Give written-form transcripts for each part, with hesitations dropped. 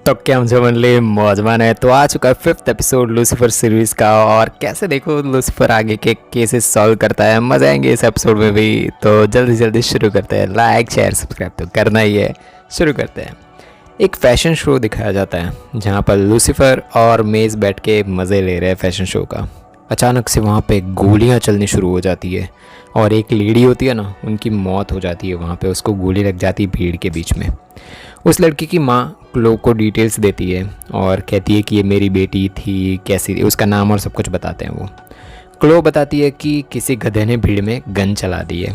तो क्या मुझे मनली मौजमान है। तो आ चुका है 5th एपिसोड लूसीफर सीरीज का। और कैसे देखो लूसीफर आगे के केसेस सॉल्व करता है, मजा आएंगे इस एपिसोड में भी। तो जल्दी जल्दी शुरू करते हैं। लाइक शेयर सब्सक्राइब तो करना ही है। शुरू करते हैं। एक फैशन शो दिखाया जाता है जहाँ पर लूसीफर और मेज बैठ के मज़े ले रहे हैं फैशन शो का। अचानक से वहाँ पे गोलियाँ चलनी शुरू हो जाती है और एक लेडी होती है ना, उनकी मौत हो जाती है। वहाँ पे उसको गोली लग जाती है भीड़ के बीच में। उस लड़की की माँ क्लो को डिटेल्स देती है और कहती है कि ये मेरी बेटी थी, कैसी थी, उसका नाम और सब कुछ बताते हैं वो। क्लो बताती है कि किसी गधे ने भीड़ में गन चला दी है।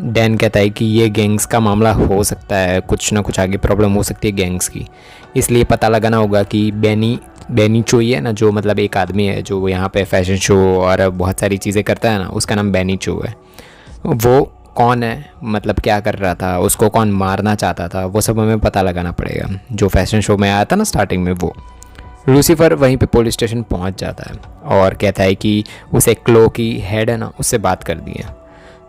डैन कहता है कि ये गैंग्स का मामला हो सकता है, कुछ ना कुछ आगे प्रॉब्लम हो सकती है गैंग्स की, इसलिए पता लगाना होगा कि बेनी चोई है ना, जो मतलब एक आदमी है जो यहाँ पे फैशन शो और बहुत सारी चीज़ें करता है ना, उसका नाम बेनी चो है। वो कौन है, मतलब क्या कर रहा था, उसको कौन मारना चाहता था, वो सब हमें पता लगाना पड़ेगा। जो फैशन शो में आया था ना स्टार्टिंग में, वो लूसीफर वहीं पे पुलिस स्टेशन पहुंच जाता है और कहता है कि उसे क्लो की हेड है ना, उससे बात कर दी है।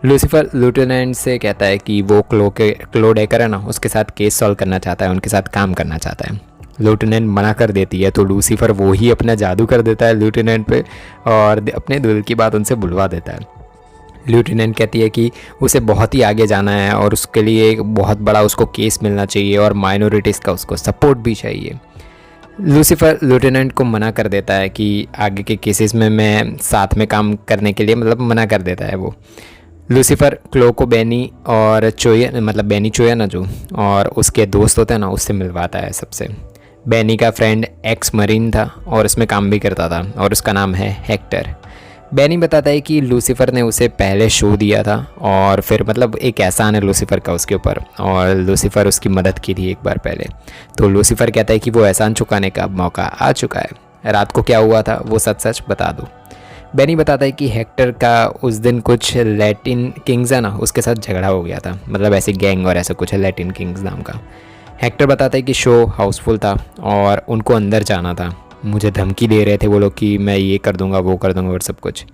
लूसीफर लेफ्टिनेंट से कहता है कि वो क्लो डेकर है ना, उसके साथ केस सॉल्व करना चाहता है, उनके साथ काम करना चाहता है। लेफ्टिनेंट मना कर देती है तो लूसीफर वो ही अपना जादू कर देता है लेफ्टिनेंट पे और अपने दिल की बात उनसे बुलवा देता है। लेफ्टिनेंट कहती है कि उसे बहुत ही आगे जाना है और उसके लिए एक बहुत बड़ा उसको केस मिलना चाहिए और माइनॉरिटीज़ का उसको सपोर्ट भी चाहिए। लूसीफर लेफ्टिनेंट को मना कर देता है कि आगे के केसेस में मैं साथ में काम करने के लिए, मतलब मना कर देता है वो। लूसीफर क्लो को बेनी और चोया, मतलब बेनी चोया ना जो, और उसके दोस्त होते हैं ना, उससे मिलवाता है सबसे। बेनी का फ्रेंड एक्स मरीन था और उसमें काम भी करता था और उसका नाम है हेक्टर। बेनी बताता है कि लूसीफर ने उसे पहले शो दिया था और फिर मतलब एक एहसान है लूसीफर का उसके ऊपर, और लूसीफर उसकी मदद की थी एक बार पहले। तो लूसीफर कहता है कि वो एहसान चुकाने का मौका आ चुका है, रात को क्या हुआ था वो सच सच बता दो। बेनी बताता है कि हेक्टर का उस दिन कुछ लैटिन किंग्स है ना, उसके साथ झगड़ा हो गया था, मतलब ऐसे गैंग और ऐसा कुछ है लैटिन किंग्स नाम का। हेक्टर बताता है कि शो हाउसफुल था और उनको अंदर जाना था। मुझे धमकी दे रहे थे वो लोग कि मैं ये कर दूंगा वो कर दूंगा और सब कुछ।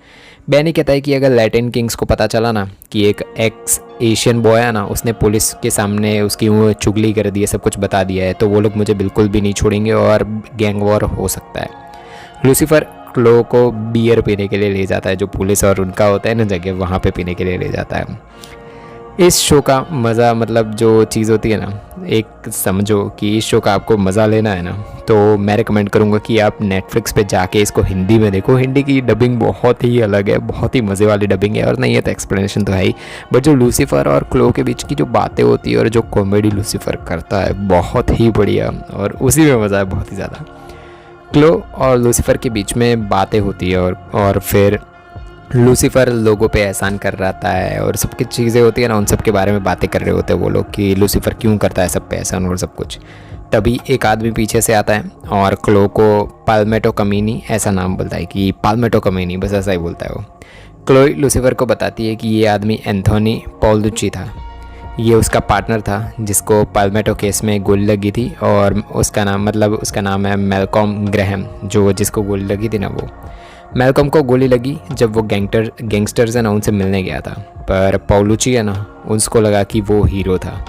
बेनी कहता है कि अगर लैटिन किंग्स को पता चला ना कि एक एक्स एशियन बॉय है ना, उसने पुलिस के सामने उसकी वो चुगली कर दी है, सब कुछ बता दिया है, तो वो लोग मुझे बिल्कुल भी नहीं छोड़ेंगे और गैंग वॉर हो सकता है। लूसीफर क्लो को बियर पीने के लिए ले जाता है, जो पुलिस और उनका होता है ना जगह, वहाँ पे पीने के लिए ले जाता है। इस शो का मज़ा, मतलब जो चीज़ होती है ना, एक समझो कि इस शो का आपको मज़ा लेना है ना, तो मैं रिकमेंड करूँगा कि आप नेटफ्लिक्स पे जाके इसको हिंदी में देखो। हिंदी की डबिंग बहुत ही अलग है, बहुत ही मज़े वाली डबिंग है, और नहीं है तो एक्सप्लेनेशन तो है ही, बट जो लूसीफर और क्लो के बीच की जो बातें होती है और जो कॉमेडी लूसीफर करता है, बहुत ही बढ़िया, और उसी में मज़ा है बहुत ही ज़्यादा। क्लो और लूसीफर के बीच में बातें होती है और फिर लूसीफर लोगों पे एहसान कर रहा है और सबकी चीज़ें होती है ना, उन सब के बारे में बातें कर रहे होते हैं वो लोग कि लूसीफर क्यों करता है सब पे एहसान और सब कुछ। तभी एक आदमी पीछे से आता है और क्लो को पाल्मेटो कमीनी ऐसा नाम बोलता है कि पाल्मेटो कमीनी, बस ऐसा ही बोलता है वो। क्लो लूसीफर को बताती है कि ये आदमी एंथोनी पॉलुची था, ये उसका पार्टनर था जिसको पाल्मेटो केस में गोली लगी थी, और उसका नाम है मैल्कॉम ग्रैहम, जो जिसको गोली लगी थी ना वो। मैल्कॉम को गोली लगी जब वो गैंगस्टर्स है ना, उनसे मिलने गया था, पर पॉलुची है ना, उसको लगा कि वो हीरो था,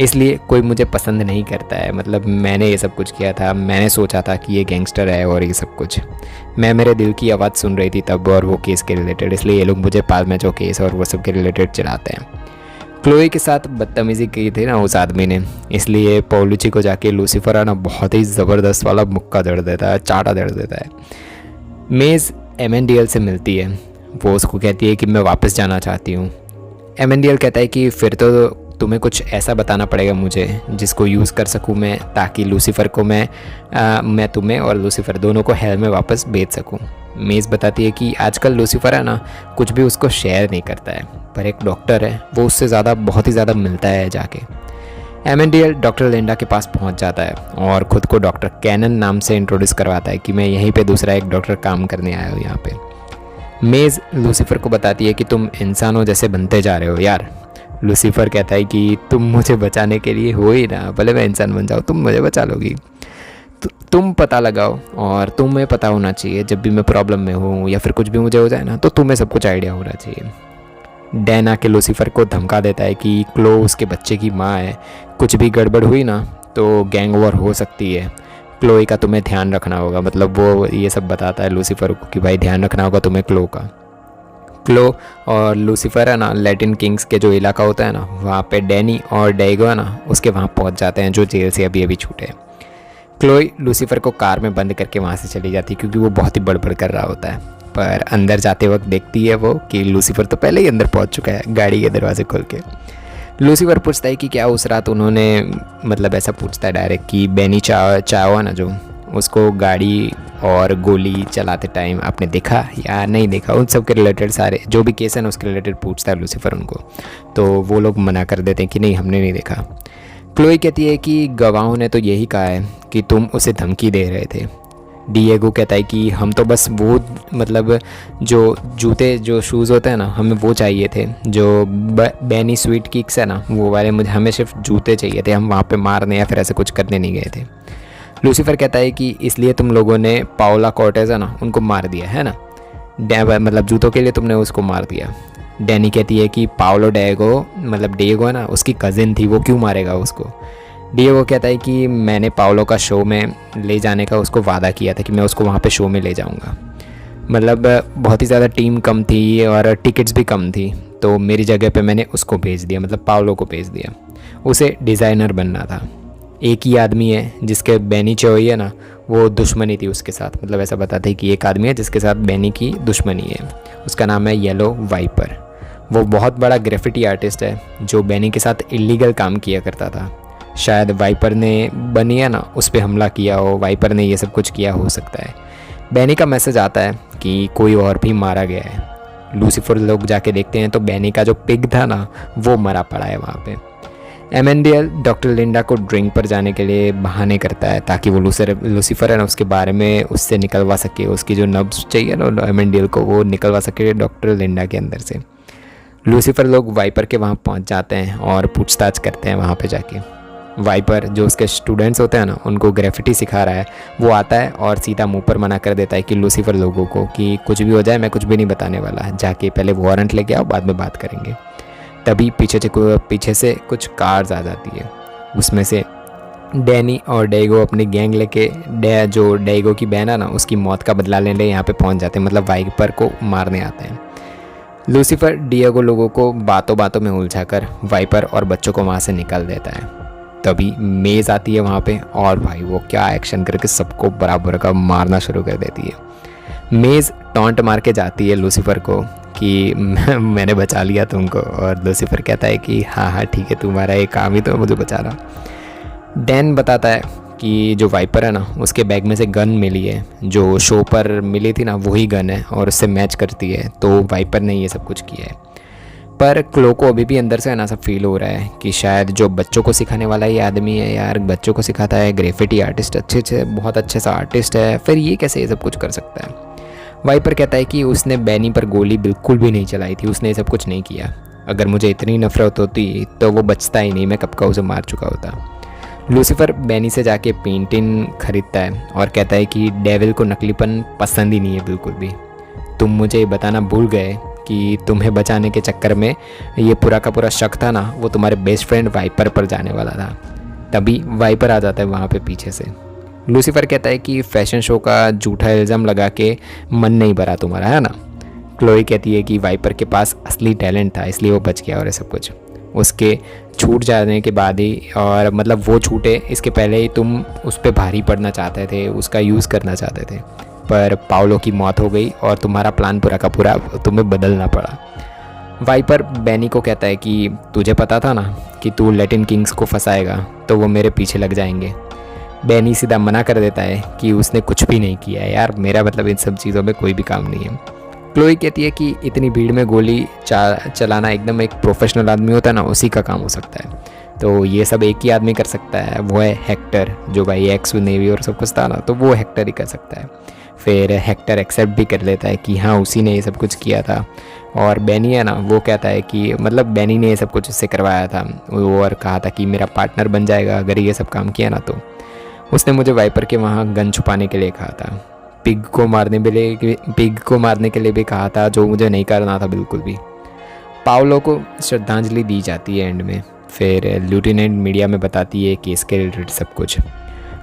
इसलिए कोई मुझे पसंद नहीं करता है, मतलब मैंने ये सब कुछ किया था, मैंने सोचा था कि ये गैंगस्टर है और ये सब कुछ, मैं मेरे दिल की आवाज़ सुन रही थी तब और वो केस के रिलेटेड, इसलिए ये लोग मुझे पाल्मेटो केस और वो सब के रिलेटेड चलाते हैं। क्लोई के साथ बदतमीज़ी की थी ना उस आदमी ने, इसलिए पॉलुची को जाके लूसीफर है ना बहुत ही ज़बरदस्त वाला मुक्का दड़ देता है, चाटा दड़ देता है। मेज़ एमेंडियल से मिलती है, वो उसको कहती है कि मैं वापस जाना चाहती हूँ। एमेंडियल कहता है कि फिर तो तुम्हें कुछ ऐसा बताना पड़ेगा मुझे जिसको यूज़ कर सकूँ मैं, ताकि लूसीफर को मैं तुम्हें और लूसीफर दोनों को हेल में वापस भेज सकूँ। मेज़ बताती है कि आजकल लूसीफर है ना कुछ भी उसको शेयर नहीं करता है, पर एक डॉक्टर है वो उससे ज़्यादा, बहुत ही ज़्यादा मिलता है जाके। एमेंडियल डॉक्टर लिंडा के पास पहुंच जाता है और ख़ुद को डॉक्टर कैनन नाम से इंट्रोड्यूस करवाता है कि मैं यहीं पे दूसरा एक डॉक्टर काम करने आया हूँ यहाँ पे। मेज़ लूसीफर को बताती है कि तुम इंसानों जैसे बनते जा रहे हो यार। लूसीफर कहता है कि तुम मुझे बचाने के लिए हो ही ना, भले मैं इंसान बन जाऊँ तुम मुझे बचा लोगी, तुम पता लगाओ, और तुम्हें पता होना चाहिए जब भी मैं प्रॉब्लम में हूँ या फिर कुछ भी मुझे हो जाए ना, तो तुम्हें सब कुछ आइडिया होना चाहिए। डैन आके लूसीफर को धमका देता है कि क्लो उसके बच्चे की माँ है, कुछ भी गड़बड़ हुई ना तो गैंग वॉर हो सकती है, क्लोई का तुम्हें ध्यान रखना होगा, मतलब वो ये सब बताता है लूसीफर को कि भाई ध्यान रखना होगा तुम्हें क्लो का। क्लो और लूसीफर है ना लैटिन किंग्स के जो इलाका होता है ना वहाँ पे डैनी और डेगो है ना उसके वहाँ पहुँच जाते हैं, जो जेल से अभी अभी छूटे हैं। क्लोई लूसीफर को कार में बंद करके वहाँ से चली जाती है क्योंकि वो बहुत ही बड़बड़ कर रहा होता है। पर अंदर जाते वक्त देखती है वो कि लूसीफर तो पहले ही अंदर पहुँच चुका है गाड़ी के दरवाजे खोल के। लूसीफर पूछता है कि क्या उस रात उन्होंने, मतलब ऐसा पूछता है डायरेक्ट कि बेनी चाओ ना जो, उसको गाड़ी और गोली चलाते टाइम आपने देखा या नहीं देखा। उन सब के रिलेटेड सारे जो भी केस है ना उसके रिलेटेड पूछता है लूसीफर उनको, तो वो लोग मना कर देते हैं कि नहीं हमने नहीं देखा। क्लोई कहती है कि गवाहों ने तो यही कहा है कि तुम उसे धमकी दे रहे थे। डिएगो कहता है कि हम तो बस वो, मतलब जो जूते जो शूज़ होते हैं ना हमें वो चाहिए थे, जो बेनी स्वीट किक्स है ना वो वाले, मुझे हमें सिर्फ जूते चाहिए थे, हम वहाँ पे मारने या फिर ऐसे कुछ करने नहीं गए थे। लूसीफर कहता है कि इसलिए तुम लोगों ने पाओला कॉर्टेज है ना उनको मार दिया है ना, मतलब जूतों के लिए तुमने उसको मार दिया। डैनी कहती है कि पाओलो डेगो, मतलब डेगो है ना उसकी कज़िन थी, वो क्यों मारेगा उसको। डिएगो कहता है कि मैंने पाओलो का शो में ले जाने का उसको वादा किया था कि मैं उसको वहाँ पे शो में ले जाऊँगा। मतलब बहुत ही ज़्यादा टीम कम थी और टिकट्स भी कम थी, तो मेरी जगह पे मैंने उसको भेज दिया, मतलब पाओलो को भेज दिया। उसे डिज़ाइनर बनना था। एक ही आदमी है जिसके बेनी चोई है ना वो दुश्मनी थी उसके साथ, मतलब ऐसा बताते हैं कि एक आदमी है जिसके साथ बेनी की दुश्मनी है, उसका नाम है येलो वाइपर। वो बहुत बड़ा ग्रेफिटी आर्टिस्ट है जो बेनी के साथ इलीगल काम किया करता था। शायद वाइपर ने बनी है ना उस पर हमला किया हो, वाइपर ने ये सब कुछ किया हो सकता है। बेनी का मैसेज आता है कि कोई और भी मारा गया है। लूसीफर लोग जाके देखते हैं तो बेनी का जो पिग था ना वो मरा पड़ा है वहाँ पे। एमेंडियल डॉक्टर लिंडा को ड्रिंक पर जाने के लिए बहाने करता है ताकि वो लूसीफर है ना उसके बारे में उससे निकलवा सके, उसकी जो नब्ज चाहिए ना एमेंडियल को वो निकलवा सके डॉक्टर लिंडा के अंदर से। लूसीफर लोग वाइपर के वहाँ पहुँच जाते हैं और पूछताछ करते हैं वहाँ पे जाके। वाइपर जो उसके स्टूडेंट्स होते हैं ना उनको ग्रेफिटी सिखा रहा है, वो आता है और सीधा मुंह पर मना कर देता है कि लूसीफर लोगों को कि कुछ भी हो जाए मैं कुछ भी नहीं बताने वाला, जाके पहले वारंट लेके आओ बाद में बात करेंगे। तभी पीछे से कुछ कार्स आ जाती है, उसमें से डैनी और डेगो अपनी गैंग लेके जो डेगो की बहन है ना उसकी मौत का बदला लेने यहाँ पे पहुँच जाते हैं, मतलब वाइपर को मारने आते हैं। लूसीफर डिएगो लोगों को बातों बातों में उलझाकर वाइपर और बच्चों को वहाँ से निकाल देता है। तभी मेज़ आती है वहाँ पे और भाई वो क्या एक्शन करके सबको बराबर का मारना शुरू कर देती है। मेज़ टॉन्ट मार के जाती है लूसीफर को कि मैंने बचा लिया तुमको, और लूसीफर कहता है कि हाँ हाँ ठीक है तुम्हारा एक काम ही तो मुझे बचाना। डैन बताता है कि जो वाइपर है ना उसके बैग में से गन मिली है, जो शो पर मिली थी ना वही गन है और उससे मैच करती है, तो वाइपर ने ये सब कुछ किया है। पर क्लो को अभी भी अंदर से ना सा फील हो रहा है कि शायद जो बच्चों को सिखाने वाला ये आदमी है यार, बच्चों को सिखाता है, ग्रेफिटी आर्टिस्ट बहुत अच्छे सा आर्टिस्ट है, फिर ये कैसे ये सब कुछ कर सकता है। वाइपर कहता है कि उसने बेनी पर गोली बिल्कुल भी नहीं चलाई थी, उसने ये सब कुछ नहीं किया। अगर मुझे इतनी नफरत होती तो वो बचता ही नहीं, मैं कब का उसे मार चुका होता। लूसीफर बेनी से जाके पेंटिंग खरीदता है और कहता है कि डेविल को नकलीपन पसंद ही नहीं है बिल्कुल भी। तुम मुझे बताना भूल गए कि तुम्हें बचाने के चक्कर में ये पूरा का पूरा शक था ना वो तुम्हारे बेस्ट फ्रेंड वाइपर पर जाने वाला था। तभी वाइपर आ जाता है वहाँ पे पीछे से। लूसीफर कहता है कि फैशन शो का झूठा इल्ज़ाम लगा के मन नहीं भरा तुम्हारा, है ना। क्लोई कहती है कि वाइपर के पास असली टैलेंट था इसलिए वो बच गया और ये सब कुछ। उसके छूट जाने के बाद ही, और मतलब वो छूटे इसके पहले ही तुम उस पर भारी पड़ना चाहते थे, उसका यूज़ करना चाहते थे, पर पाओलो की मौत हो गई और तुम्हारा प्लान पूरा का पूरा तुम्हें बदलना पड़ा। वाइपर बेनी को कहता है कि तुझे पता था ना कि तू लैटिन किंग्स को फंसाएगा तो वो मेरे पीछे लग जाएंगे। बेनी सीधा मना कर देता है कि उसने कुछ भी नहीं किया है यार, मेरा मतलब इन सब चीज़ों में कोई भी काम नहीं है। क्लोई कहती है कि इतनी भीड़ में गोली चलाना एकदम एक प्रोफेशनल आदमी होता है ना उसी का काम हो सकता है, तो ये सब एक ही आदमी कर सकता है, वो है हेक्टर, जो भाई एक्स नेवी और सब कुछ था ना, तो वो हेक्टर ही कर सकता है। फिर हेक्टर एक्सेप्ट भी कर लेता है कि हाँ उसी ने ये सब कुछ किया था, और बेनी है ना वो कहता है कि मतलब बेनी ने ये सब कुछ उससे करवाया था वो, और कहा था कि मेरा पार्टनर बन जाएगा अगर ये सब काम किया ना। तो उसने मुझे वाइपर के वहाँ गन छुपाने के लिए कहा था, पिग को मारने के लिए भी कहा था, जो मुझे नहीं करना था बिल्कुल भी। पाओलो को श्रद्धांजलि दी जाती है एंड में। फिर ल्यूटिनेंट मीडिया में बताती है केस के रिलेटेड सब कुछ।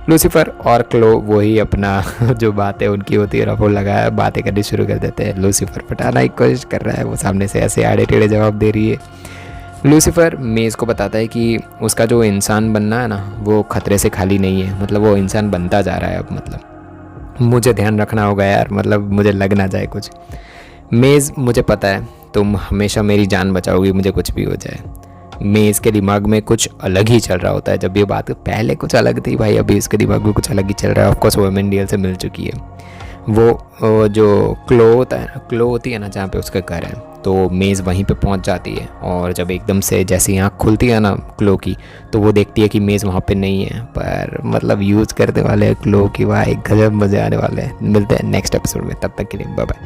लूसीफर और क्लो वही अपना जो बातें उनकी होती है ना वो लगाया बातें करनी शुरू कर देते हैं। लूसीफर पटाना की कोशिश कर रहा है, वो सामने से ऐसे आड़े टेढ़े जवाब दे रही है। लूसीफर मेज़ को बताता है कि उसका जो इंसान बनना है ना वो खतरे से खाली नहीं है, मतलब वो इंसान बनता जा रहा है अब, मतलब मुझे ध्यान रखना होगा यार, मतलब मुझे लग ना जाए कुछ। मेज़ मुझे पता है तुम हमेशा मेरी जान बचाओगी मुझे कुछ भी हो जाए। मेज़ के दिमाग में कुछ अलग ही चल रहा होता है जब ये बात, पहले कुछ अलग थी भाई, अभी इसके दिमाग में कुछ अलग ही चल रहा है। ऑफकोर्स वो एमेंडियल से मिल चुकी है। वो जो क्लो होता है, क्लो होती है ना जहाँ पे उसका घर है, तो मेज़ वहीं पे पहुँच जाती है और जब एकदम से जैसी आँख खुलती है ना क्लो की, तो वो देखती है कि मेज़ वहाँ पे नहीं है। पर मतलब यूज़ करने वाले क्लो की, वाह एक गजब मज़े आने वाले हैं। मिलते हैं नेक्स्ट एपिसोड में, तब तक के लिए बाय बाय।